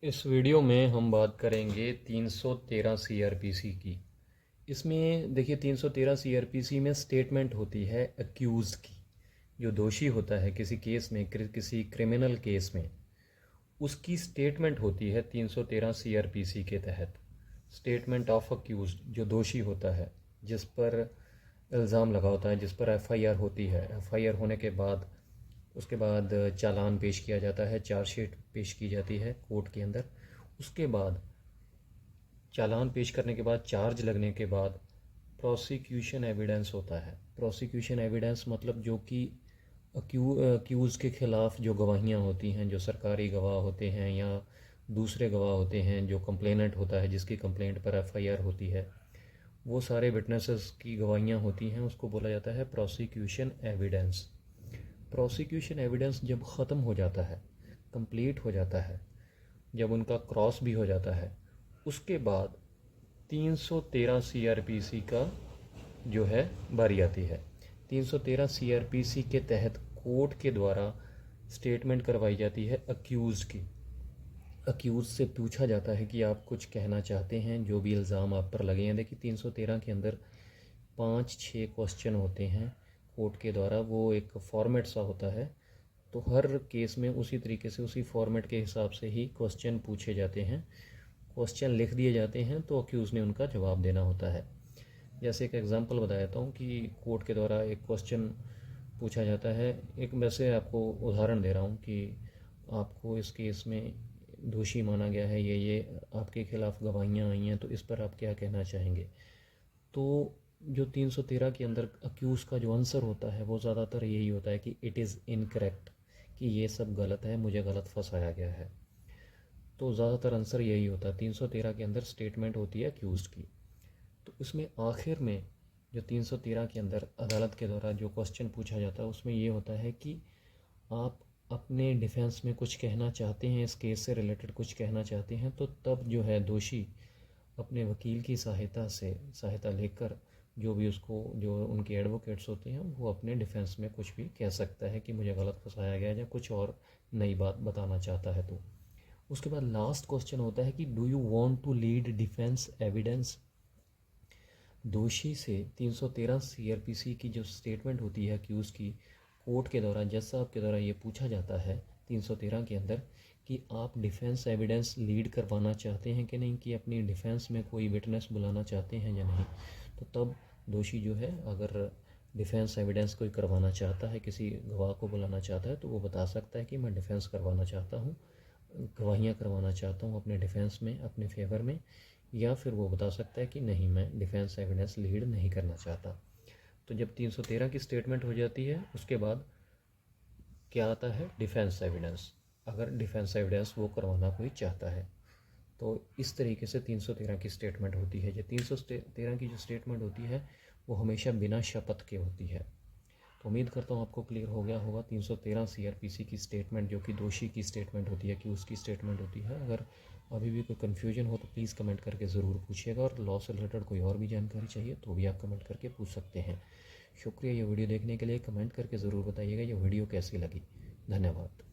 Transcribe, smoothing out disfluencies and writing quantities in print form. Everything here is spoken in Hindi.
इस वीडियो में हम बात करेंगे 313 सीआरपीसी की। इसमें देखिए 313 सीआरपीसी में स्टेटमेंट होती है अक्यूज़ की। जो दोषी होता है किसी केस में, किसी क्रिमिनल केस में, उसकी स्टेटमेंट होती है 313 सीआरपीसी के तहत। स्टेटमेंट ऑफ अक्यूज़, जो दोषी होता है, जिस पर इल्ज़ाम लगा होता है, जिस पर एफआईआर होती है। एफआईआर होने के बाद उसके बाद चालान पेश किया जाता है, चार्जशीट पेश की जाती है कोर्ट के अंदर। उसके बाद चालान पेश करने के बाद, चार्ज लगने के बाद प्रोसिक्यूशन एविडेंस होता है। प्रोसिक्यूशन एविडेंस मतलब जो कि अक्यूज़ के ख़िलाफ़ जो गवाहियाँ होती हैं, जो सरकारी गवाह होते हैं या दूसरे गवाह होते हैं, जो कंप्लेनेंट होता है, जिसकी कंप्लेंट पर एफआईआर होती है, वो सारे विटनेसेस की गवाहियाँ होती हैं, उसको बोला जाता है प्रोसिक्यूशन एविडेंस। प्रोसिक्यूशन एविडेंस जब ख़त्म हो जाता है, कंप्लीट हो जाता है, जब उनका क्रॉस भी हो जाता है, उसके बाद 313 सीआरपीसी का जो है बारी आती है। 313 सीआरपीसी के तहत कोर्ट के द्वारा स्टेटमेंट करवाई जाती है अक्यूज़ की। अक्यूज़ से पूछा जाता है कि आप कुछ कहना चाहते हैं, जो भी इल्ज़ाम आप पर लगे हैं। देखिए 313 के अंदर 5-6 क्वेश्चन होते हैं कोर्ट के द्वारा, वो एक फॉर्मेट सा होता है। तो हर केस में उसी तरीके से, उसी फॉर्मेट के हिसाब से ही क्वेश्चन पूछे जाते हैं। क्वेश्चन लिख दिए जाते हैं तो अक्यूज़ ने उनका जवाब देना होता है। जैसे एक एग्जांपल बता देता हूँ कि कोर्ट के द्वारा एक क्वेश्चन पूछा जाता है। एक वैसे आपको उदाहरण दे रहा हूँ कि आपको इस केस में दोषी माना गया है, ये आपके खिलाफ़ गवाहियाँ आई हैं, तो इस पर आप क्या कहना चाहेंगे। तो जो 313 के अंदर अक्यूज़ का जो आंसर होता है वो ज़्यादातर यही होता है कि इट इज़ इनकरेक्ट, कि ये सब गलत है, मुझे गलत फंसाया गया है। तो ज़्यादातर आंसर यही होता है। 313 के अंदर स्टेटमेंट होती है अक्यूज़ की। तो इसमें आखिर में जो 313 के अंदर अदालत के द्वारा जो क्वेश्चन पूछा जाता है, उसमें ये होता है कि आप अपने डिफेंस में कुछ कहना चाहते हैं, इस केस से रिलेटेड कुछ कहना चाहते हैं, तो तब जो है दोषी अपने वकील की सहायता लेकर, जो भी उसको, जो उनके एडवोकेट्स होते हैं, वो अपने डिफेंस में कुछ भी कह सकता है कि मुझे गलत फंसाया गया है या कुछ और नई बात बताना चाहता है। तो उसके बाद लास्ट क्वेश्चन होता है कि do you want to lead defence evidence. दोषी से 313 सीआरपीसी की जो स्टेटमेंट होती है अक्यूज़ की, कोर्ट के द्वारा, जज साहब के द्वारा ये पूछा जाता है 313 के अंदर कि आप डिफेंस एविडेंस लीड करवाना चाहते हैं कि नहीं, कि अपनी डिफेंस में कोई विटनेस बुलाना चाहते हैं या नहीं। तो तब दोषी जो है, अगर डिफेंस एविडेंस कोई करवाना चाहता है, किसी गवाह को बुलाना चाहता है, तो वो बता सकता है कि मैं डिफेंस करवाना चाहता हूँ, गवाहियाँ करवाना चाहता हूँ अपने डिफेंस में, अपने फेवर में। या फिर वो बता सकता है कि नहीं, मैं डिफेंस एविडेंस लीड नहीं करना चाहता। तो जब 313 की स्टेटमेंट हो जाती है, उसके बाद क्या आता है, डिफेंस एविडेंस। अगर डिफेंस एविडेंस वो करवाना कोई चाहता है, तो इस तरीके से 313 की स्टेटमेंट होती है। जो 313 की जो स्टेटमेंट होती है वो हमेशा बिना शपथ के होती है। तो उम्मीद करता हूँ आपको क्लियर हो गया होगा। 313 सीआरपीसी की स्टेटमेंट, जो कि दोषी की स्टेटमेंट होती है, कि उसकी स्टेटमेंट होती है। अगर अभी भी कोई कन्फ्यूजन हो तो प्लीज़ कमेंट करके ज़रूर पूछिएगा, और लॉ से रिलेटेड कोई और भी जानकारी चाहिए तो भी आप कमेंट करके पूछ सकते हैं। शुक्रिया ये वीडियो देखने के लिए। कमेंट करके ज़रूर बताइएगा ये वीडियो कैसी लगी। धन्यवाद।